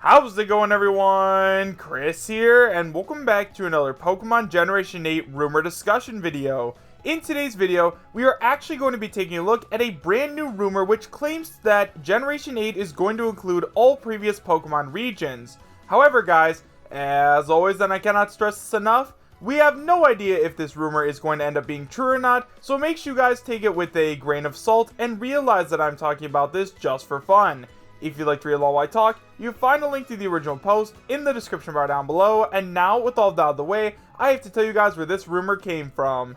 How's it going, everyone? Chris here, and welcome back to another Pokemon Generation 8 rumor discussion video. In today's video, we are actually going to be taking a look at a brand new rumor which claims that Generation 8 is going to include all previous Pokemon regions. However, guys, as always, and I cannot stress this enough, we have no idea if this rumor is going to end up being true or not, so make sure you guys take it with a grain of salt and realize that I'm talking about this just for fun. If you'd like to read along while I talk, you'll find a link to the original post in the description bar down below. And now, with all that out of the way, I have to tell you guys where this rumor came from.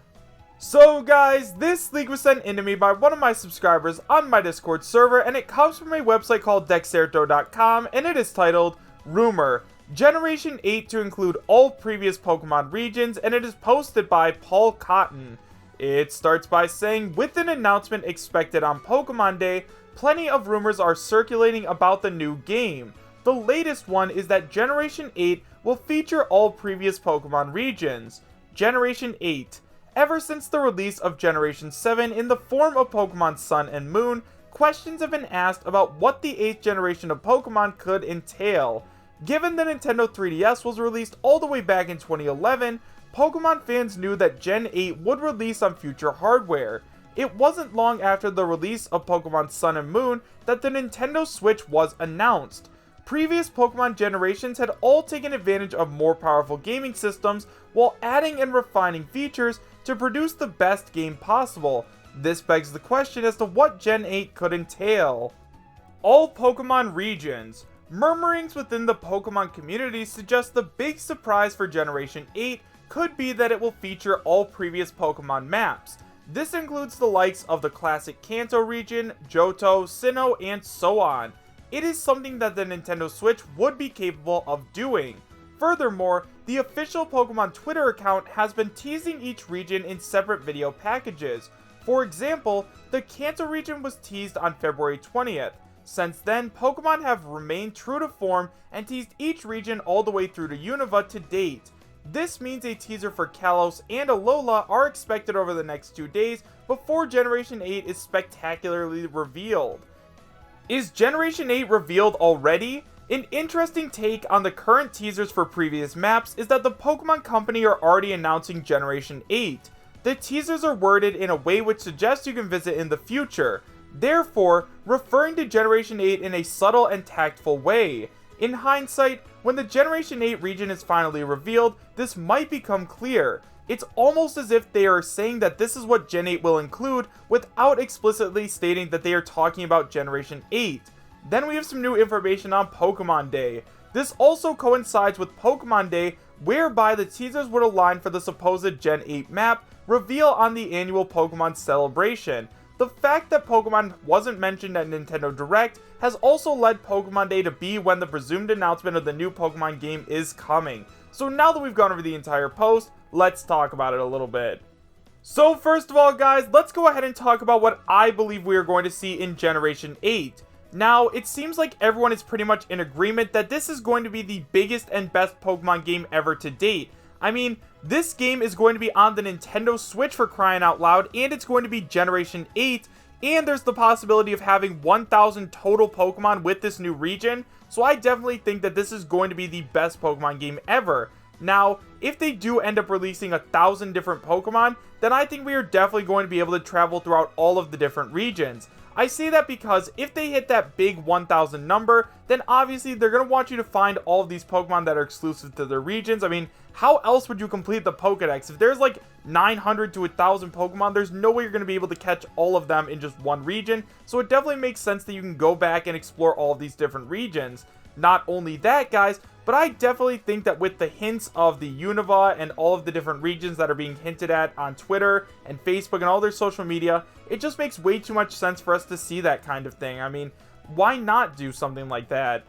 So guys, this leak was sent in to me by one of my subscribers on my Discord server, and it comes from a website called Dexerto.com, and it is titled Rumor Generation 8 to include all previous Pokemon regions, and it is posted by Paul Cotton. It starts by saying, with an announcement expected on Pokemon Day, plenty of rumors are circulating about the new game. The latest one is that Generation 8 will feature all previous Pokemon regions. Generation 8. Ever since the release of Generation 7 in the form of Pokemon Sun and Moon, questions have been asked about what the 8th generation of Pokemon could entail. Given the Nintendo 3DS was released all the way back in 2011, Pokemon fans knew that Gen 8 would release on future hardware. It wasn't long after the release of Pokemon Sun and Moon that the Nintendo Switch was announced. Previous Pokemon generations had all taken advantage of more powerful gaming systems while adding and refining features to produce the best game possible. This begs the question as to what Gen 8 could entail. All Pokemon regions. Murmurings within the Pokemon community suggest the big surprise for Generation 8 could be that it will feature all previous Pokemon maps. This includes the likes of the classic Kanto region, Johto, Sinnoh, and so on. It is something that the Nintendo Switch would be capable of doing. Furthermore, the official Pokemon Twitter account has been teasing each region in separate video packages. For example, the Kanto region was teased on February 20th. Since then, Pokemon have remained true to form and teased each region all the way through to Unova to date. This means a teaser for Kalos and Alola are expected over the next 2 days before Generation 8 is spectacularly revealed. Is Generation 8 revealed already? An interesting take on the current teasers for previous maps is that the Pokemon Company are already announcing Generation 8. The teasers are worded in a way which suggests you can visit in the future, therefore referring to Generation 8 in a subtle and tactful way. In hindsight, when the Generation 8 region is finally revealed, this might become clear. It's almost as if they are saying that this is what Gen 8 will include without explicitly stating that they are talking about Generation 8. Then we have some new information on Pokemon Day. This also coincides with Pokemon Day, whereby the teasers would align for the supposed Gen 8 map reveal on the annual Pokemon celebration. The fact that Pokemon wasn't mentioned at Nintendo Direct has also led Pokemon Day to be when the presumed announcement of the new Pokemon game is coming. So now that we've gone over the entire post, let's talk about it a little bit. So first of all, guys, let's go ahead and talk about what I believe we are going to see in Generation 8. Now, it seems like everyone is pretty much in agreement that this is going to be the biggest and best Pokemon game ever to date. I mean, this game is going to be on the Nintendo Switch for crying out loud, and it's going to be Generation 8, and there's the possibility of having 1,000 total Pokemon with this new region, so I definitely think that this is going to be the best Pokemon game ever. Now, if they do end up releasing 1,000 different Pokemon, then I think we are definitely going to be able to travel throughout all of the different regions. I say that because if they hit that big 1,000 number, then obviously they're going to want you to find all of these Pokemon that are exclusive to their regions. I mean, how else would you complete the Pokedex? If there's like 900 to 1,000 Pokemon, there's no way you're going to be able to catch all of them in just one region. So it definitely makes sense that you can go back and explore all of these different regions. Not only that, guys, but I definitely think that with the hints of the Unova and all of the different regions that are being hinted at on Twitter and Facebook and all their social media, it just makes way too much sense for us to see that kind of thing. I mean, why not do something like that?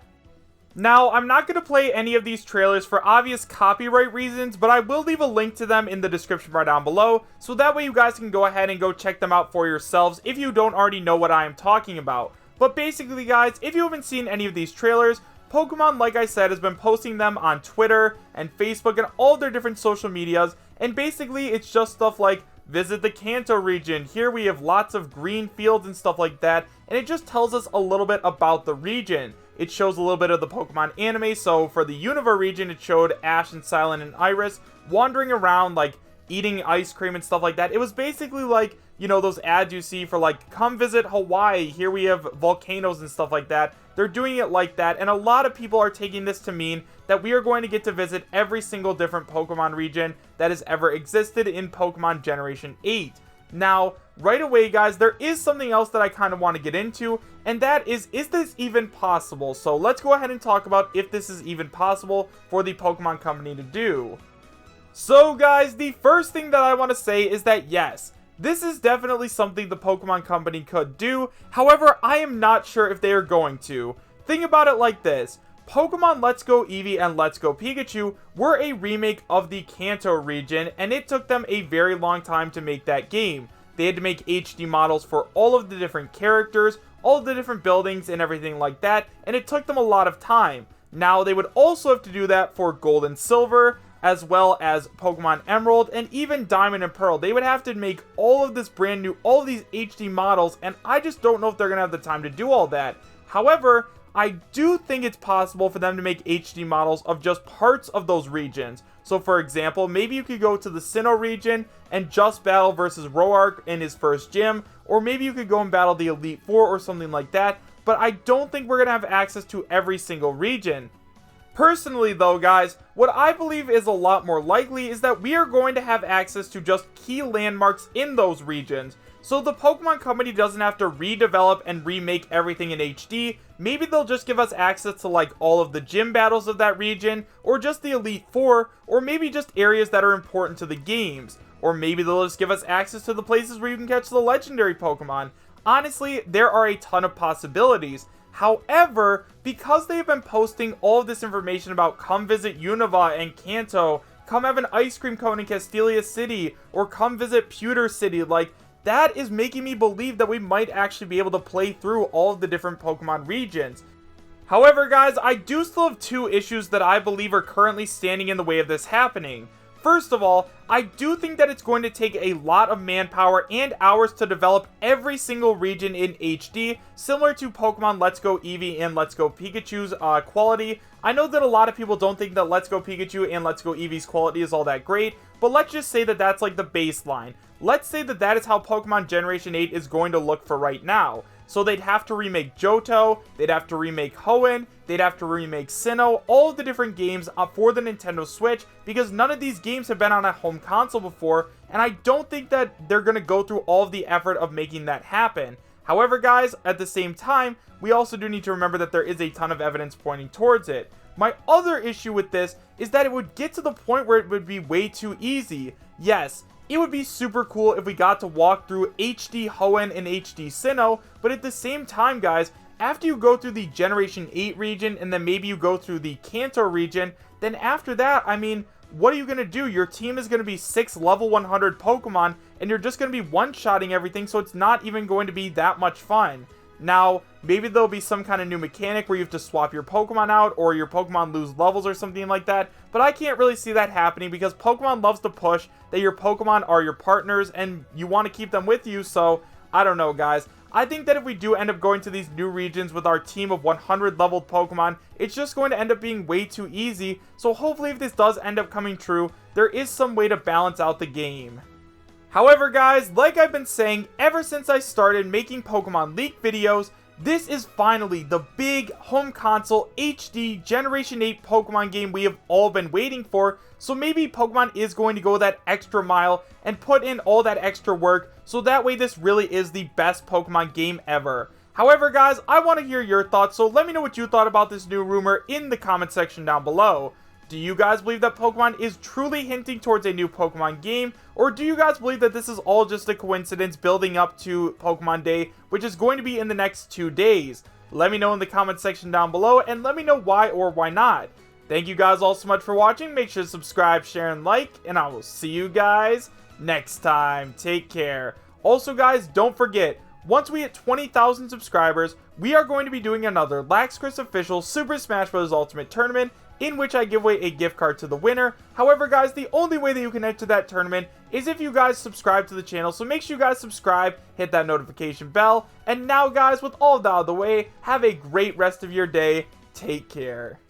Now, I'm not going to play any of these trailers for obvious copyright reasons, but I will leave a link to them in the description bar down below, so that way you guys can go ahead and go check them out for yourselves if you don't already know what I am talking about. But basically, guys, if you haven't seen any of these trailers, Pokemon, like I said, has been posting them on Twitter and Facebook and all their different social medias, and basically it's just stuff like, visit the Kanto region, here we have lots of green fields and stuff like that, and it just tells us a little bit about the region. it shows a little bit of the Pokemon anime. So for the Unova region, it showed Ash and Silent and Iris wandering around, like, eating ice cream and stuff like that. It was basically like, you know, those ads you see for, like, come visit Hawaii, here we have volcanoes and stuff like that. They're doing it like that, and a lot of people are taking this to mean that we are going to get to visit every single different Pokemon region that has ever existed in Pokemon Generation 8. Now, right away, guys, there is something else that I kind of want to get into, and that is this even possible? So let's go ahead and talk about if this is even possible for the Pokemon Company to do. So, guys, the first thing that I want to say is that yes, this is definitely something the Pokemon Company could do. However, I am not sure if they are going to. Think about it like this. Pokemon Let's Go Eevee and Let's Go Pikachu were a remake of the Kanto region, and it took them a very long time to make that game. They had to make HD models for all of the different characters, all of the different buildings and everything like that, and it took them a lot of time. Now, they would also have to do that for Gold and Silver, as well as Pokemon Emerald, and even Diamond and Pearl. They would have to make all of this brand new, all of these HD models, and I just don't know if they're going to have the time to do all that. However, I do think it's possible for them to make HD models of just parts of those regions. So for example, maybe you could go to the Sinnoh region and just battle versus Roark in his first gym, or maybe you could go and battle the Elite Four or something like that, but I don't think we're going to have access to every single region. Personally though, guys, what I believe is a lot more likely is that we are going to have access to just key landmarks in those regions. So the Pokemon Company doesn't have to redevelop and remake everything in HD. Maybe they'll just give us access to like all of the gym battles of that region, or just the Elite Four, or maybe just areas that are important to the games. Or maybe they'll just give us access to the places where you can catch the legendary Pokemon. Honestly, there are a ton of possibilities. However, because they've been posting all of this information about come visit Unova and Kanto, come have an ice cream cone in Castelia City, or come visit Pewter City, like, that is making me believe that we might actually be able to play through all of the different Pokemon regions. However, guys, I do still have two issues that I believe are currently standing in the way of this happening. First of all, I do think that it's going to take a lot of manpower and hours to develop every single region in HD, similar to Pokemon Let's Go Eevee and Let's Go Pikachu's quality. I know that a lot of people don't think that Let's Go Pikachu and Let's Go Eevee's quality is all that great, but let's just say that that's like the baseline. Let's say that that is how Pokemon Generation 8 is going to look for right now. So they'd have to remake Johto, they'd have to remake Hoenn, they'd have to remake Sinnoh, all of the different games for the Nintendo Switch, because none of these games have been on a home console before, and I don't think that they're going to go through all of the effort of making that happen. However, guys, at the same time, we also do need to remember that there is a ton of evidence pointing towards it. My other issue with this is that it would get to the point where it would be way too easy. Yes, it would be super cool if we got to walk through HD Hoenn and HD Sinnoh, but at the same time, guys, after you go through the Generation 8 region and then maybe you go through the Kanto region, then after that, I mean, what are you going to do? Your team is going to be 6 level 100 Pokemon, and you're just going to be one-shotting everything, so it's not even going to be that much fun. Now, maybe there'll be some kind of new mechanic where you have to swap your Pokemon out, or your Pokemon lose levels or something like that, but I can't really see that happening because Pokemon loves to push that your Pokemon are your partners and you want to keep them with you, so I don't know, guys. I think that if we do end up going to these new regions with our team of 100 leveled Pokemon, it's just going to end up being way too easy, so hopefully if this does end up coming true, there is some way to balance out the game. However, guys, like I've been saying ever since I started making Pokemon Leak videos, this is finally the big home console HD Generation 8 Pokemon game we have all been waiting for, so maybe Pokemon is going to go that extra mile and put in all that extra work, so that way this really is the best Pokemon game ever. However, guys, I want to hear your thoughts, so let me know what you thought about this new rumor in the comment section down below. Do you guys believe that Pokemon is truly hinting towards a new Pokemon game? Or do you guys believe that this is all just a coincidence building up to Pokemon Day, which is going to be in the next 2 days? Let me know in the comment section down below, and let me know why or why not. Thank you guys all so much for watching. Make sure to subscribe, share, and like, and I will see you guys next time. Take care. Also, guys, don't forget, once we hit 20,000 subscribers, we are going to be doing another Laxcris official Super Smash Bros. Ultimate Tournament. in which I give away a gift card to the winner. However, guys, the only way that you can enter that tournament is if you guys subscribe to the channel. So make sure you guys subscribe, hit that notification bell. And now, guys, with all of that out of the way, have a great rest of your day. Take care.